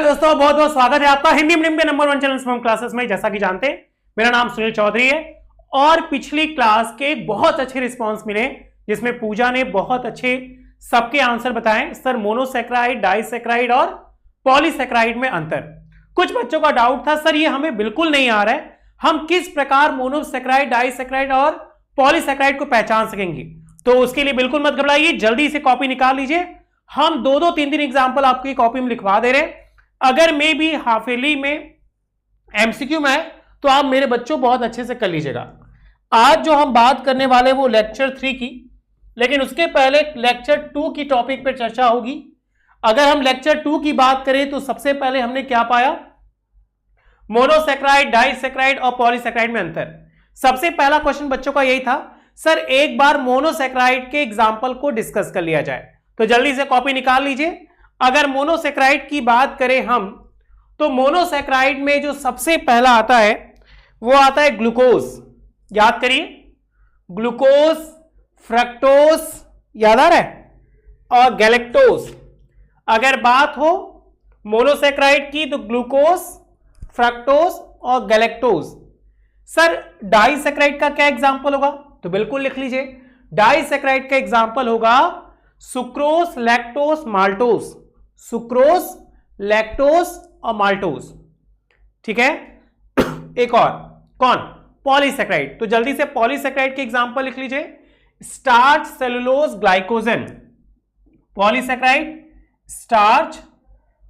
दोस्तों, बहुत बहुत स्वागत है आपका हिंदी मीडियम के नंबर 1 चैनल स्मॉल क्लासेस में। जैसा कि जानते हैं, मेरा नाम सुनील चौधरी है और पिछली क्लास के बहुत अच्छे रिस्पांस मिले जिसमें पूजा ने बहुत अच्छे सबके आंसर बताए। सर, मोनोसैकेराइड, डाइसैकेराइड और पॉलीसैकेराइड में अंतर। कुछ बच्चों का डाउट था, सर ये हमें बिल्कुल नहीं आ रहा है, हम किस प्रकार मोनोसैकेराइड, डाइसैकेराइड और पॉलीसैकेराइड को पहचान सकेंगे। तो उसके लिए बिल्कुल मत घबराइए, जल्दी से कॉपी निकाल लीजिए। हम 2-2, 3-3 एग्जाम्पल आपकी कॉपी में लिखवा दे रहे हैं। अगर मे भी हाफेली में एमसीक्यू में है तो आप मेरे बच्चों बहुत अच्छे से कर लीजिएगा। आज जो हम बात करने वाले वो लेक्चर 3 की, लेकिन उसके पहले लेक्चर 2 की टॉपिक पर चर्चा होगी। अगर हम लेक्चर 2 की बात करें तो सबसे पहले हमने क्या पाया, मोनोसैकेराइड, डाइसैकेराइड और पॉलीसैकेराइड में अंतर। सबसे पहला क्वेश्चन बच्चों का यही था, सर एक बार मोनोसैकेराइड के एग्जाम्पल को डिस्कस कर लिया जाए। तो जल्दी से कॉपी निकाल लीजिए। अगर मोनोसैकेराइड की बात करें हम, तो मोनोसैकेराइड में जो सबसे पहला आता है वो आता है ग्लूकोज। याद करिए, ग्लूकोज, फ्रक्टोज, याद आ रहा है, और गैलेक्टोज। अगर बात हो मोनोसैकेराइड की तो ग्लूकोज, फ्रक्टोज और गैलेक्टोज। सर डाइसैकेराइड का क्या एग्जांपल होगा, तो बिल्कुल लिख लीजिए, डाइसैकेराइड का एग्जांपल होगा sucrose, lactose, maltose. Sucrose, lactose और माल्टोज। ठीक है। एक और कौन, पॉलीसैकेराइड। तो जल्दी से पॉलीसैकेराइड के एग्जांपल लिख लीजिए, starch, cellulose, glycogen. Polysaccharide, starch,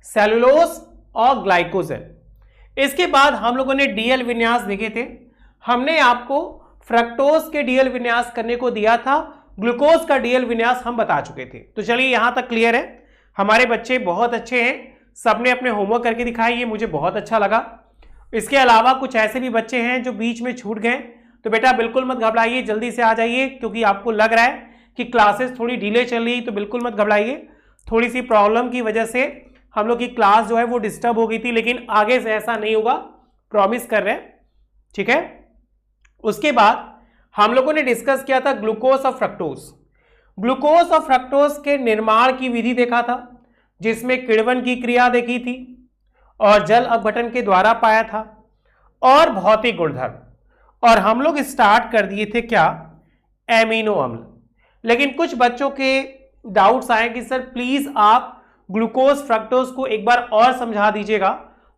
cellulose और ग्लाइकोजन। इसके बाद हम लोगों ने डीएल विन्यास देखे थे। हमने आपको फ्रक्टोज के डीएल विन्यास करने को दिया था, ग्लूकोज का डीएल विन्यास हम बता चुके थे। तो चलिए यहां तक क्लियर है। हमारे बच्चे बहुत अच्छे हैं, सबने अपने होमवर्क करके दिखाई, ये मुझे बहुत अच्छा लगा। इसके अलावा कुछ ऐसे भी बच्चे हैं जो बीच में छूट गए, तो बेटा बिल्कुल मत घबराइए, जल्दी से आ जाइए। क्योंकि आपको लग रहा है कि क्लासेस थोड़ी डिले चल रही, तो बिल्कुल मत घबराइए। थोड़ी सी प्रॉब्लम की वजह से हम लोग की क्लास जो है वो डिस्टर्ब हो गई थी, लेकिन आगे से ऐसा नहीं होगा, प्रॉमिस कर रहे हैं। ठीक है। उसके बाद हम लोगों ने डिस्कस किया था ग्लूकोज और फ्रक्टोज। ग्लूकोज और फ्रक्टोज के निर्माण की विधि देखा था, जिसमें किण्वन की क्रिया देखी थी और जल अपघटन के द्वारा पाया था, और भौतिक गुणधर्म। और हम लोग स्टार्ट कर दिए थे क्या, एमिनो अम्ल। लेकिन कुछ बच्चों के डाउट्स आए कि सर प्लीज आप ग्लूकोज, फ्रक्टोज को एक बार और समझा दीजिएगा।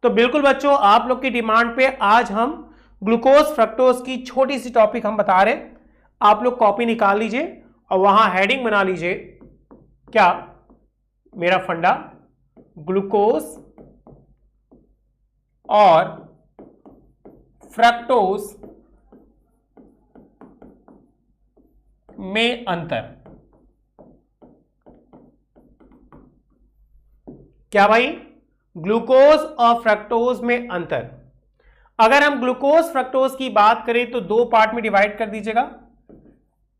तो बिल्कुल बच्चों, आप लोग की डिमांड पे आज हम ग्लूकोज, फ्रक्टोज की छोटी सी टॉपिक हम बता रहे हैं। आप लोग कॉपी निकाल लीजिए और वहां हेडिंग बना लीजिए, क्या, मेरा फंडा ग्लूकोज और फ्रक्टोज में अंतर। क्या भाई, ग्लूकोज और फ्रक्टोज में अंतर। अगर हम ग्लूकोज, फ्रक्टोज की बात करें तो 2 पार्ट में डिवाइड कर दीजिएगा,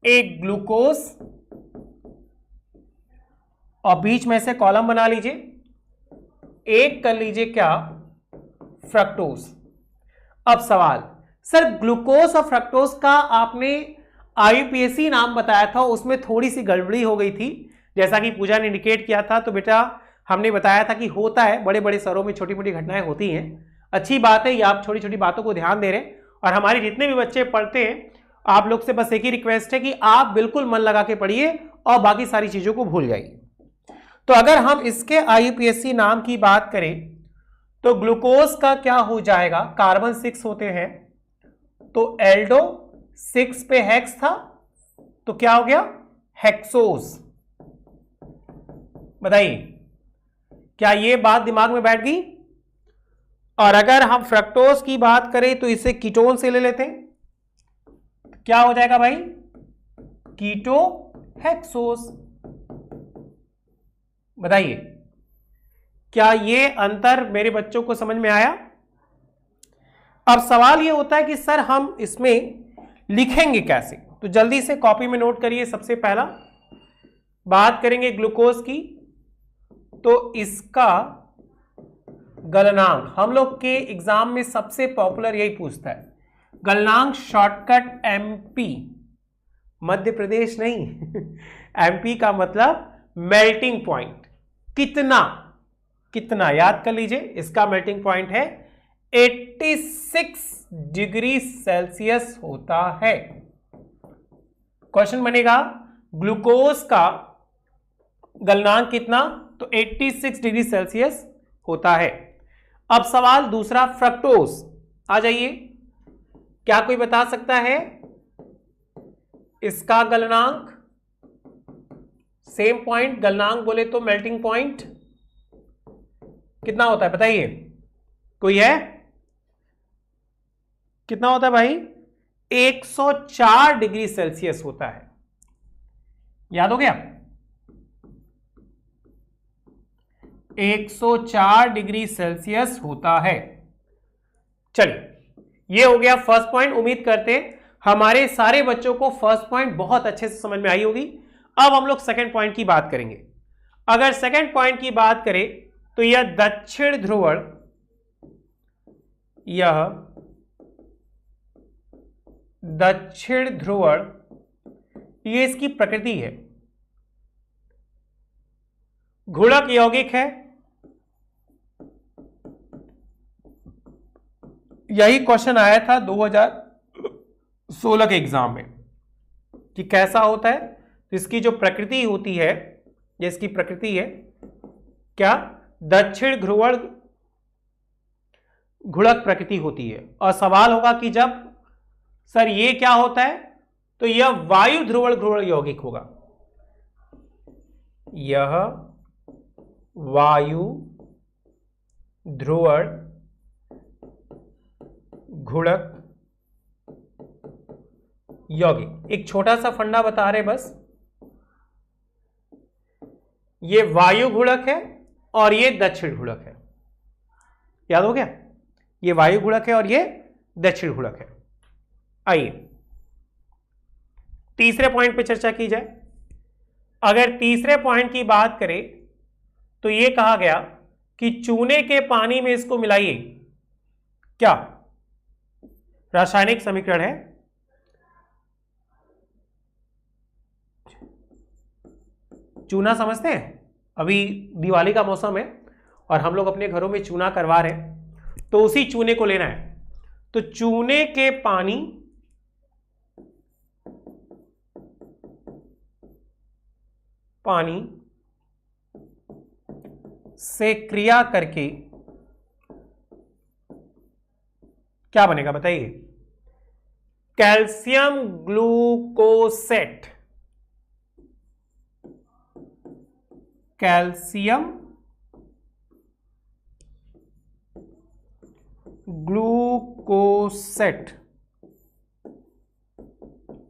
एक ग्लूकोज और बीच में से कॉलम बना लीजिए, एक कर लीजिए क्या, फ्रक्टोज। अब सवाल, सर ग्लूकोज और फ्रक्टोज का आपने आईयूपीएसी नाम बताया था, उसमें थोड़ी सी गड़बड़ी हो गई थी, जैसा कि पूजा ने इंडिकेट किया था। तो बेटा हमने बताया था कि होता है, बड़े बड़े शहरों में छोटी मोटी घटनाएं होती हैं। अच्छी बात है, ये आप छोटी छोटी बातों को ध्यान दे रहे हैं। और हमारे जितने भी बच्चे पढ़ते हैं, आप लोग से बस एक ही रिक्वेस्ट है कि आप बिल्कुल मन लगा के पढ़िए और बाकी सारी चीजों को भूल जाइए। तो अगर हम इसके आईयूपीएसी नाम की बात करें तो ग्लूकोज का क्या हो जाएगा, कार्बन 6 होते हैं, तो एल्डो 6 पे हेक्स था, तो क्या हो गया, हेक्सोज। बताइए, क्या ये बात दिमाग में बैठ गई। और अगर हम फ्रक्टोज की बात करें तो इसे कीटोन से ले लेते हैं, क्या हो जाएगा भाई, कीटो हेक्सोज। बताइए, क्या ये अंतर मेरे बच्चों को समझ में आया। अब सवाल ये होता है कि सर हम इसमें लिखेंगे कैसे, तो जल्दी से कॉपी में नोट करिए। सबसे पहला बात करेंगे ग्लूकोज की, तो इसका गलनांक, हम लोग के एग्जाम में सबसे पॉपुलर यही पूछता है, गलनांक शॉर्टकट एमपी, मध्य प्रदेश नहीं एमपी का मतलब मेल्टिंग पॉइंट, कितना कितना, याद कर लीजिए, इसका मेल्टिंग पॉइंट है 86 डिग्री सेल्सियस होता है। क्वेश्चन बनेगा ग्लूकोज का गलनांक कितना, तो 86 डिग्री सेल्सियस होता है। अब सवाल दूसरा, फ्रक्टोज, आ जाइए, क्या कोई बता सकता है इसका गलनांक? सेम पॉइंट, गलनांक बोले तो मेल्टिंग पॉइंट कितना होता है बताइए, कोई है? कितना होता है भाई? 104 डिग्री सेल्सियस होता है, याद हो गया? 104 डिग्री सेल्सियस होता है। चलिए, ये हो गया फर्स्ट पॉइंट। उम्मीद करते हैं हमारे सारे बच्चों को फर्स्ट पॉइंट बहुत अच्छे से समझ में आई होगी। अब हम लोग सेकंड पॉइंट की बात करेंगे। अगर सेकंड पॉइंट की बात करें तो यह दक्षिण ध्रुव, यह दक्षिण ध्रुव, ये इसकी प्रकृति है, गुणक यौगिक है। यही क्वेश्चन आया था 2016 के एग्जाम में कि कैसा होता है। तो इसकी जो प्रकृति होती है, ये इसकी प्रकृति है क्या, दक्षिण ध्रुव गुणक प्रकृति होती है। और सवाल होगा कि जब सर ये क्या होता है, तो यह वायु ध्रुव यौगिक होगा, यह वायु ध्रुव गुणक यौगिक। एक छोटा सा फंडा बता रहे बस, ये वायु गुणक है और ये दक्षिण गुणक है, याद हो गया? ये वायु गुणक है और ये दक्षिण गुणक है। आइए तीसरे पॉइंट पे चर्चा की जाए। अगर तीसरे पॉइंट की बात करें तो ये कहा गया कि चूने के पानी में इसको मिलाइए, क्या रासायनिक समीकरण है? चूना समझते हैं? अभी दिवाली का मौसम है और हम लोग अपने घरों में चूना करवा रहे हैं, तो उसी चूने को लेना है। तो चूने के पानी से क्रिया करके क्या बनेगा बताइए? कैल्शियम ग्लूकोसेट, कैल्शियम ग्लूकोसेट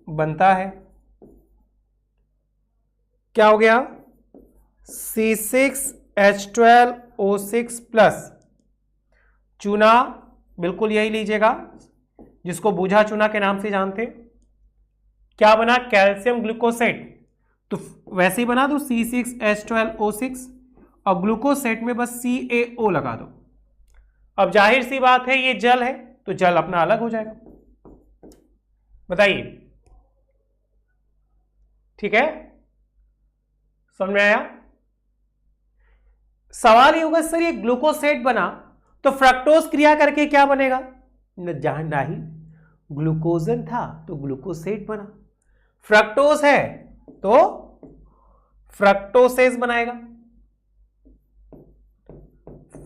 बनता है। क्या हो गया? C6H12O6 प्लस चूना, बिल्कुल यही लीजिएगा जिसको बूझा चूना के नाम से जानते। क्या बना? कैल्शियम ग्लूकोसेट। तो वैसे ही बना दो C6H12O6 और ग्लूकोसेट में बस CaO लगा दो। अब जाहिर सी बात है ये जल है तो जल अपना अलग हो जाएगा, बताइए, ठीक है? समझ में आया? सवाल ये होगा सर ये ग्लूकोसेट बना तो फ्रक्टोज क्रिया करके क्या बनेगा? नहीं, ग्लूकोजन था तो ग्लूकोसेट बना। फ्रक्टोज है तो फ्रक्टोसेस बनाएगा,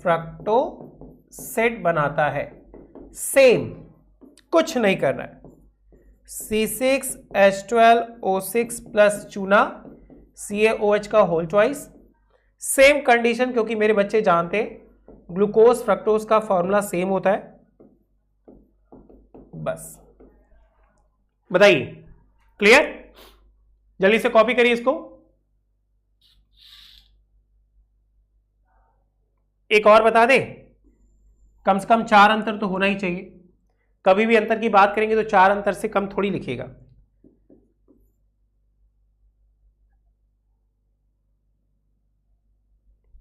फ्रक्टोसेट बनाता है। सेम, कुछ नहीं करना है। C6H12O6 प्लस चूना CaOH का होल ट्वाइस, सेम कंडीशन, क्योंकि मेरे बच्चे जानते हैं ग्लूकोज फ्रक्टोज का फॉर्मूला सेम होता है। बस बताइए, क्लियर? जल्दी से कॉपी करिए इसको। एक और बता दें, कम से कम 4 अंतर तो होना ही चाहिए। कभी भी अंतर की बात करेंगे तो 4 अंतर से कम थोड़ी लिखिएगा।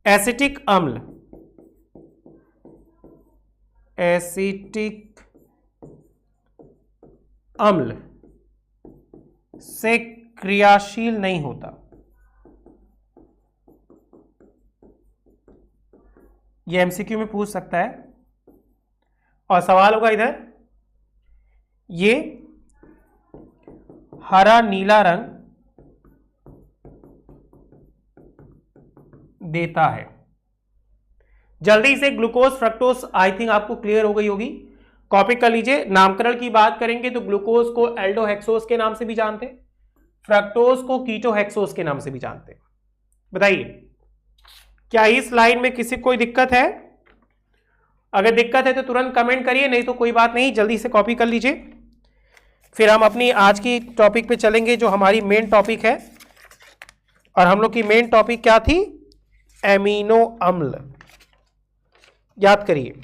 एसिटिक अम्ल, एसिटिक अम्ल से क्रियाशील नहीं होता। ये एमसीक्यू में पूछ सकता है। और सवाल होगा इधर, ये हरा नीला रंग देता है। जल्दी से ग्लूकोज फ्रक्टोज आई थिंक आपको क्लियर हो गई होगी, कॉपी कर लीजिए। नामकरण की बात करेंगे तो ग्लूकोज को एल्डोहेक्सोज के नाम से भी जानते, फ्रक्टोज को कीटोहेक्सोज के नाम से भी जानते। बताइए क्या इस लाइन में किसी कोई दिक्कत है? अगर दिक्कत है तो तुरंत कमेंट करिए, नहीं तो कोई बात नहीं, जल्दी से कॉपी कर लीजिए। फिर हम अपनी आज की टॉपिक पे चलेंगे जो हमारी मेन टॉपिक है। और हम लोग की मेन टॉपिक क्या थी? एमिनो अम्ल। याद करिए,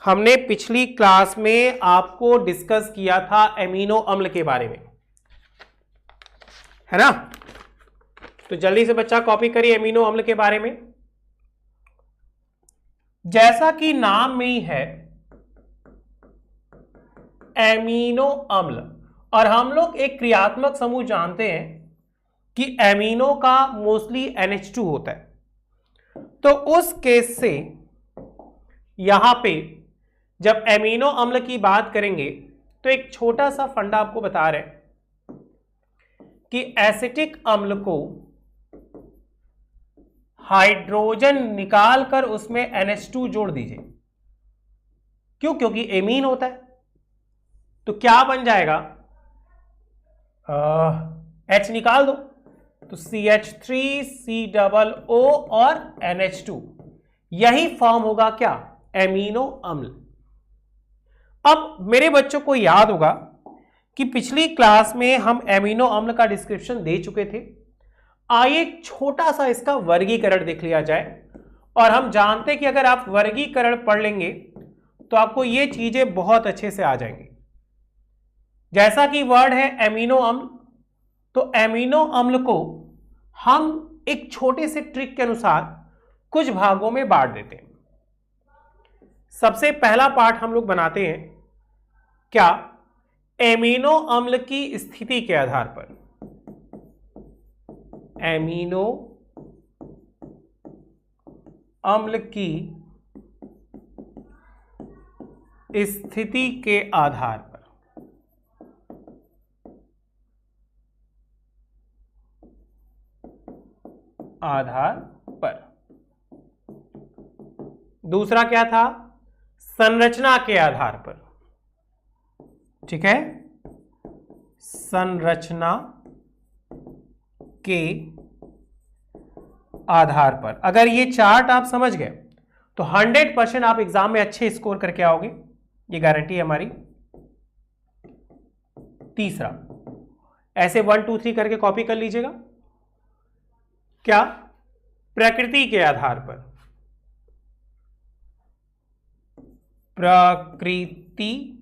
हमने पिछली क्लास में आपको डिस्कस किया था एमिनो अम्ल के बारे में, है ना? तो जल्दी से बच्चा कॉपी करिए एमिनो अम्ल के बारे में। जैसा कि नाम में ही है एमिनो अम्ल, और हम लोग एक क्रियात्मक समूह जानते हैं कि एमिनो का मोस्टली NH2 होता है। तो उस केस से यहां पे जब एमिनो अम्ल की बात करेंगे तो एक छोटा सा फंडा आपको बता रहे हैं कि एसिटिक अम्ल को हाइड्रोजन निकालकर उसमें NH2 जोड़ दीजिए। क्यों? क्योंकि एमीन होता है। तो क्या बन जाएगा? H निकाल दो तो CH3COO और NH2, यही फॉर्म होगा क्या? एमिनो अम्ल। अब मेरे बच्चों को याद होगा कि पिछली क्लास में हम एमिनो अम्ल का डिस्क्रिप्शन दे चुके थे। आइए छोटा सा इसका वर्गीकरण देख लिया जाए। और हम जानते हैं कि अगर आप वर्गीकरण पढ़ लेंगे तो आपको ये चीजें बहुत अच्छे से आ जाएंगी। जैसा कि वर्ड है एमिनो अम्ल, तो एमिनो अम्ल को हम एक छोटे से ट्रिक के अनुसार कुछ भागों में बांट देते हैं। सबसे पहला पार्ट हम लोग बनाते हैं क्या? एमिनो अम्ल की स्थिति के आधार पर। एमिनो अम्ल की स्थिति के आधार पर दूसरा क्या था? संरचना के आधार पर। ठीक है, संरचना के आधार पर। अगर ये चार्ट आप समझ गए तो 100% आप एग्जाम में अच्छे स्कोर करके आओगे, ये गारंटी है हमारी। तीसरा, ऐसे 1 2 3 करके कॉपी कर लीजिएगा। क्या? प्रकृति के आधार पर। प्रकृति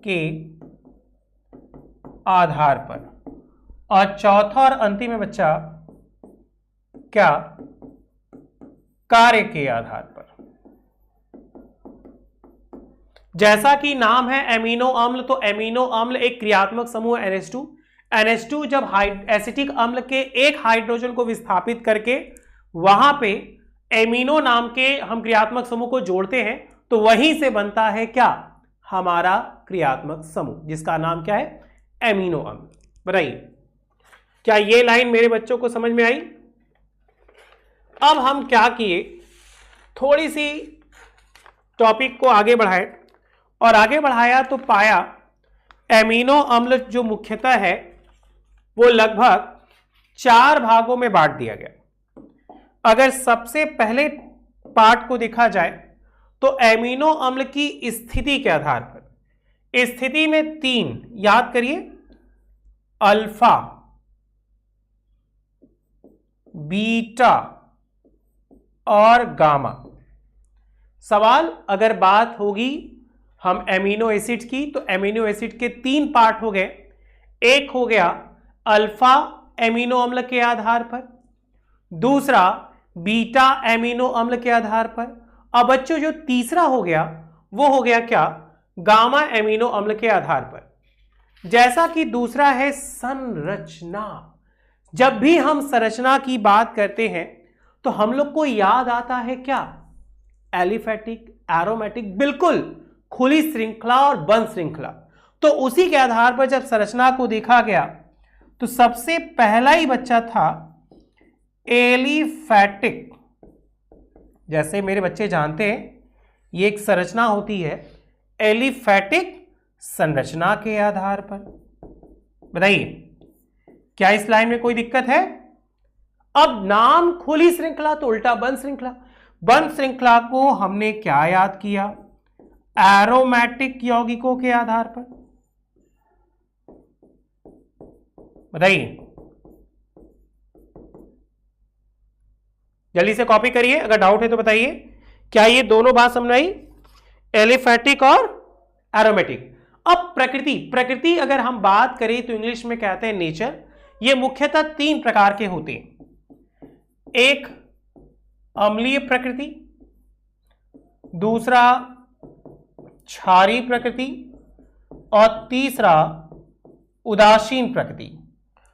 के आधार पर। और चौथा और अंतिम है बच्चा क्या? कार्य के आधार पर। जैसा कि नाम है एमिनो अम्ल, तो एमिनो अम्ल एक क्रियात्मक समूह NH2। NH2 जब एसिटिक अम्ल के एक हाइड्रोजन को विस्थापित करके वहां पे एमिनो नाम के हम क्रियात्मक समूह को जोड़ते हैं तो वहीं से बनता है क्या? हमारा क्रियात्मक समूह, जिसका नाम क्या है? एमिनो अम्ल। बताइए क्या ये लाइन मेरे बच्चों को समझ में आई? अब हम क्या किए, थोड़ी सी टॉपिक को आगे बढ़ाए, और आगे बढ़ाया तो पाया एमिनो अम्ल जो मुख्यतः है वो लगभग 4 भागों में बांट दिया गया। अगर सबसे पहले पार्ट को देखा जाए तो एमिनो अम्ल की स्थिति के आधार पर, स्थिति में 3 याद करिए, अल्फा, बीटा और गामा। सवाल अगर बात होगी हम एमिनो एसिड की, तो एमिनो एसिड के 3 पार्ट हो गए। एक हो गया अल्फा एमिनो अम्ल के आधार पर, दूसरा बीटा एमिनो अम्ल के आधार पर, अब बच्चों जो तीसरा हो गया वो हो गया क्या? गामा एमिनो अम्ल के आधार पर। जैसा कि दूसरा है संरचना, जब भी हम संरचना की बात करते हैं तो हम लोग को याद आता है क्या? एलिफैटिक, एरोमेटिक, बिल्कुल खुली श्रृंखला और बंद श्रृंखला। तो उसी के आधार पर जब संरचना को देखा गया तो सबसे पहला ही बच्चा था एलिफैटिक। जैसे मेरे बच्चे जानते हैं ये एक संरचना होती है एलिफैटिक संरचना के आधार पर। बताइए क्या इस लाइन में कोई दिक्कत है? अब नाम खुली श्रृंखला तो उल्टा बंद श्रृंखला। बंद श्रृंखला को हमने क्या याद किया? एरोमेटिक यौगिकों के आधार पर। बताइए, जल्दी से कॉपी करिए, अगर डाउट है तो बताइए। क्या ये दोनों बात समझ आई? एलिफैटिक और एरोमेटिक। अब प्रकृति अगर हम बात करें तो इंग्लिश में कहते हैं नेचर। ये मुख्यतः 3 प्रकार के होते हैं। एक अम्लीय प्रकृति, दूसरा क्षारीय प्रकृति और तीसरा उदासीन प्रकृति।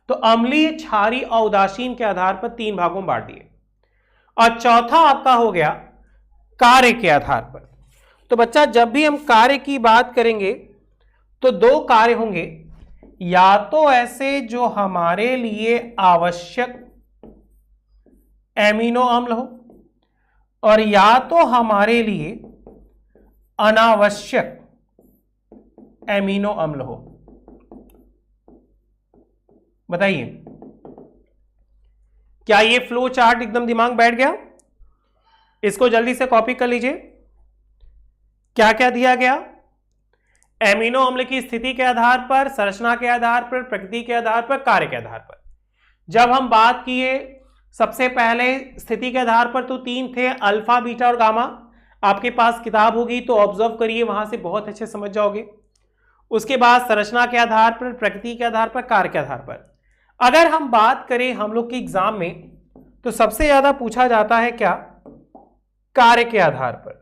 तो अम्लीय, क्षारीय और उदासीन के आधार पर 3 भागों में बांट दिए। और चौथा आपका हो गया कार्य के आधार पर। तो बच्चा जब भी हम कार्य की बात करेंगे तो 2 कार्य होंगे, या तो ऐसे जो हमारे लिए आवश्यक एमिनो अम्ल हो और या तो हमारे लिए अनावश्यक एमिनो अम्ल हो। बताइए क्या ये फ्लो चार्ट एकदम दिमाग बैठ गया? इसको जल्दी से कॉपी कर लीजिए। क्या क्या दिया गया? एमिनो अम्ल की स्थिति के आधार पर, संरचना के आधार पर, प्रकृति के आधार पर, कार्य के आधार पर। जब हम बात किए सबसे पहले स्थिति के आधार पर तो 3 थे, अल्फा, बीटा और गामा। आपके पास किताब होगी तो ऑब्जर्व करिए, वहां से बहुत अच्छे समझ जाओगे। उसके बाद संरचना के आधार पर, प्रकृति के आधार पर, कार्य के आधार पर। अगर हम बात करें हम लोग के एग्जाम में तो सबसे ज्यादा पूछा जाता है क्या? कार्य के आधार पर।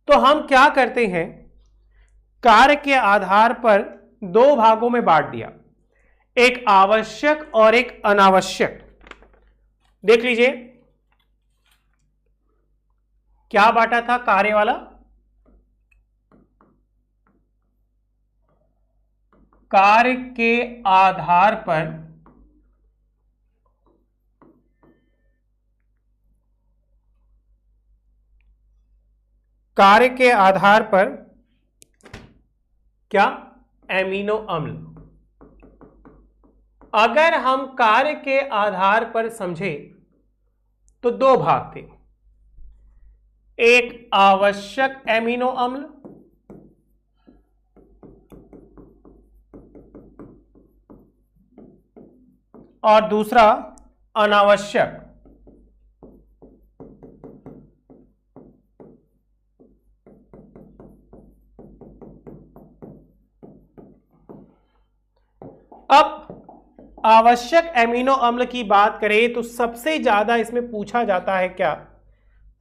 तो हम क्या करते हैं, कार्य के आधार पर 2 भागों में बांट दिया, एक आवश्यक और एक अनावश्यक। देख लीजिए क्या बांटा था कार्य वाला? कार्य के आधार पर क्या? एमिनो अम्ल। अगर हम कार्य के आधार पर समझे तो 2 भाग थे, एक आवश्यक एमिनो अम्ल और दूसरा अनावश्यक। अब आवश्यक एमिनो अम्ल की बात करें तो सबसे ज्यादा इसमें पूछा जाता है क्या?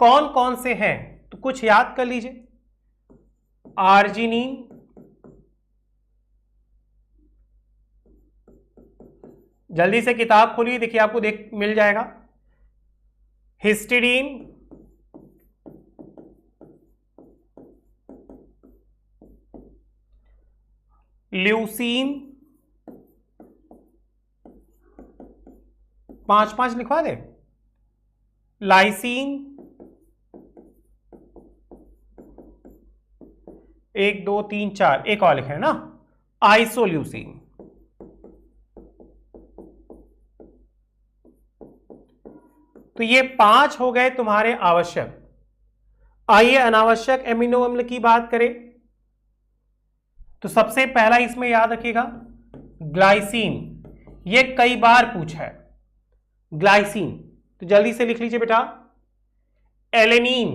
कौन कौन से हैं? तो कुछ याद कर लीजिए। आर्जिनिन, जल्दी से किताब खोलिए, देखिए आपको मिल जाएगा। हिस्टिडीन, ल्यूसीन, 5 लिखवा दे। लाइसीन, 1 2 3 4, एक और लिखे ना, आइसोल्यूसिन। तो ये 5 हो गए तुम्हारे आवश्यक। आइए अनावश्यक एमिनो अम्ल की बात करें तो सबसे पहला इसमें याद रखिएगा ग्लाइसिन। ये कई बार पूछा है ग्लाइसिन, तो जल्दी से लिख लीजिए बेटा। एलेनिन,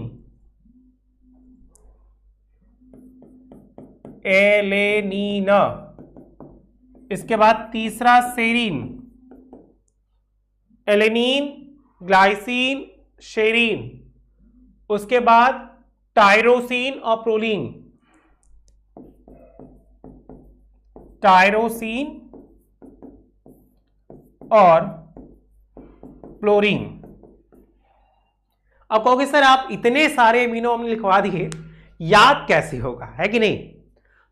एलेनीन, इसके बाद तीसरा सेरीन। एलेनीन, ग्लाइसिन, शेरीन, उसके बाद टायरोसिन और प्रोलीन। टायरोसिन और फ्लोरीन। अब कहोगे सर आप इतने सारे अमीनो अम्ल लिखवा दिए, याद कैसे होगा, है कि नहीं?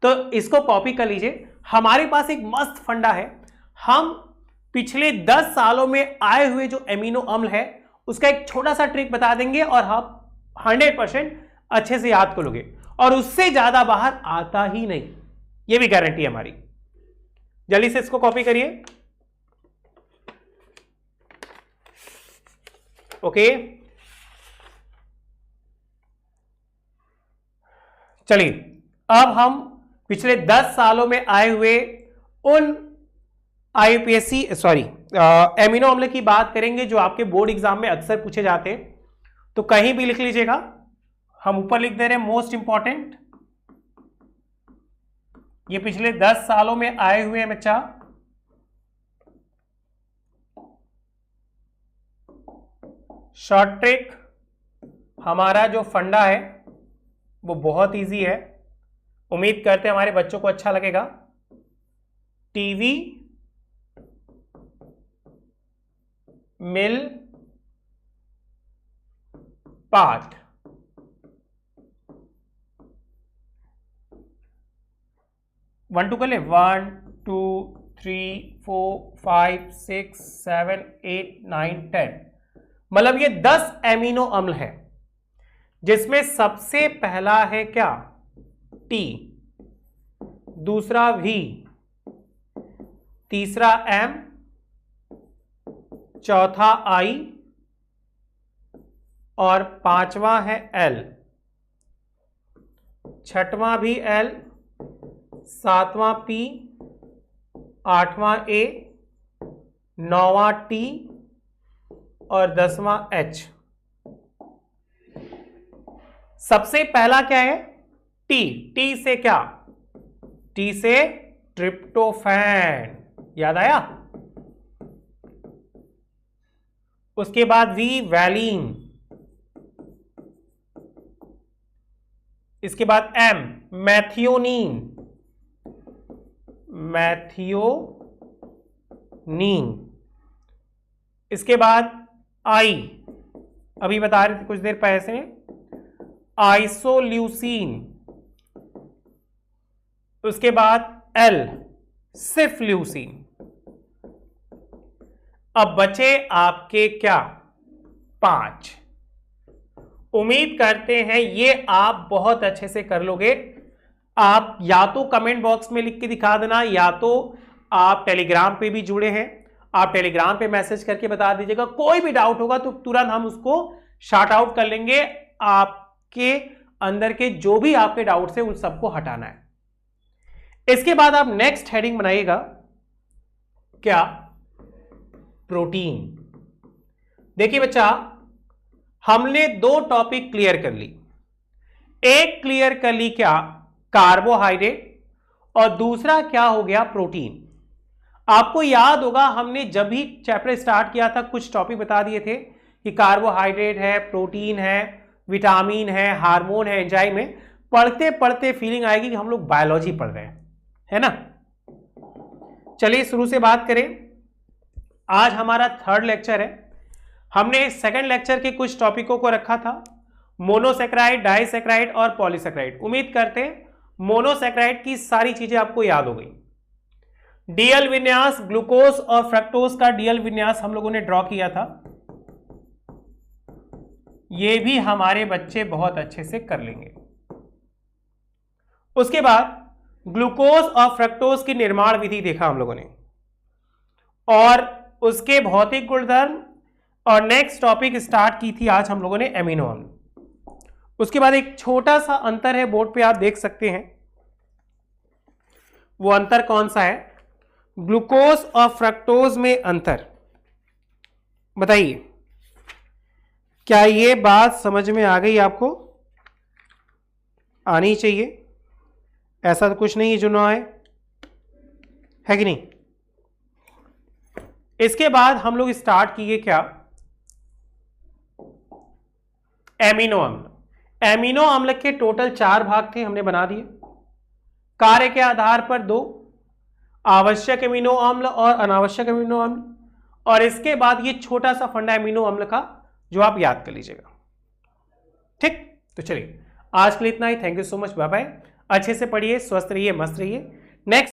तो इसको कॉपी कर लीजिए। हमारे पास एक मस्त फंडा है, हम पिछले 10 सालों में आए हुए जो अमीनो अम्ल है उसका एक छोटा सा ट्रिक बता देंगे और आप 100% अच्छे से याद कर लोगे, और उससे ज्यादा बाहर आता ही नहीं, ये भी गारंटी है हमारी। जल्दी से इसको कॉपी करिए। ओके, चलिए अब हम पिछले 10 सालों में आए हुए उन आईयूपीएससी अमीनो अम्ल की बात करेंगे जो आपके बोर्ड एग्जाम में अक्सर पूछे जाते हैं। तो कहीं भी लिख लीजिएगा, हम ऊपर लिख दे रहे हैं मोस्ट इंपॉर्टेंट। ये पिछले 10 सालों में आए हुए हैं बच्चा। शॉर्ट ट्रिक, हमारा जो फंडा है वो बहुत इजी है, उम्मीद करते हैं हमारे बच्चों को अच्छा लगेगा। टीवी, मिल, पार्ट। वन टू कर ले, 1 2 3 4 5 6 7 8 9 10, मतलब ये 10 एमिनो अम्ल है, जिसमें सबसे पहला है क्या? टी, दूसरा वी, तीसरा एम, चौथा आई और पांचवा है एल, छठवां भी एल, सातवां पी, आठवां ए, नौवां टी और 10वां एच। सबसे पहला क्या है? टी। टी से क्या? टी से ट्रिप्टोफैन, याद आया? उसके बाद वी, वैलीन। इसके बाद एम, मैथियोनीन, इसके बाद आई, अभी बता रहे थे कुछ देर पहले से, आइसोल्यूसिन। उसके बाद एल, सिफ्ल्यूसिन। अब बचे आपके क्या? 5। उम्मीद करते हैं ये आप बहुत अच्छे से कर लोगे। आप या तो कमेंट बॉक्स में लिख के दिखा देना, या तो आप टेलीग्राम पे भी जुड़े हैं, आप टेलीग्राम पे मैसेज करके बता दीजिएगा। कोई भी डाउट होगा तो तुरंत हम उसको शॉर्ट आउट कर लेंगे। आपके अंदर के जो भी आपके डाउट्स है उन सबको हटाना है। इसके बाद आप नेक्स्ट हेडिंग बनाइएगा क्या? प्रोटीन। देखिए बच्चा, हमने 2 टॉपिक क्लियर कर ली। एक क्लियर कर ली क्या? कार्बोहाइड्रेट, और दूसरा क्या हो गया? प्रोटीन। आपको याद होगा हमने जब भी चैप्टर स्टार्ट किया था कुछ टॉपिक बता दिए थे कि कार्बोहाइड्रेट है, प्रोटीन है, विटामिन है, हार्मोन है, एंजाइम है। पढ़ते पढ़ते फीलिंग आएगी कि हम लोग बायोलॉजी पढ़ रहे हैं, है ना? चलिए शुरू से बात करें। आज हमारा 3rd लेक्चर है। हमने 2nd लेक्चर के कुछ टॉपिकों को रखा था, मोनोसेक्राइड, डाइसेक्राइड और पॉलीसेक्राइड। उम्मीद करते हैं मोनोसेक्राइड की सारी चीजें आपको याद हो गई। डीएल विन्यास, ग्लूकोज और फ्रक्टोज का डीएल विन्यास हम लोगों ने ड्रॉ किया था, ये भी हमारे बच्चे बहुत अच्छे से कर लेंगे। उसके बाद ग्लूकोज और फ्रक्टोज की निर्माण विधि देखा हम लोगों ने, और उसके भौतिक गुणधर्म, और नेक्स्ट टॉपिक स्टार्ट की थी आज हम लोगों ने एमिनो अम्ल। उसके बाद एक छोटा सा अंतर है, बोर्ड पे आप देख सकते हैं। वो अंतर कौन सा है? ग्लूकोज और फ्रक्टोज में अंतर। बताइए, क्या ये बात समझ में आ गई आपको? आनी चाहिए, ऐसा तो कुछ नहीं है जो ना आए, है कि नहीं? इसके बाद हम लोग स्टार्ट किए क्या? एमिनो अम्ल। एमिनो अम्ल के टोटल 4 भाग थे, हमने बना दिए। कार्य के आधार पर 2, आवश्यक एमिनो अम्ल और अनावश्यक एमिनो अम्ल। और इसके बाद ये छोटा सा फंडा अमीनो अम्ल का जो आप याद कर लीजिएगा। ठीक, तो चलिए आज के लिए इतना ही। Thank you so much, bye bye. अच्छे से पढ़िए, स्वस्थ रहिए, मस्त रहिए। नेक्स्ट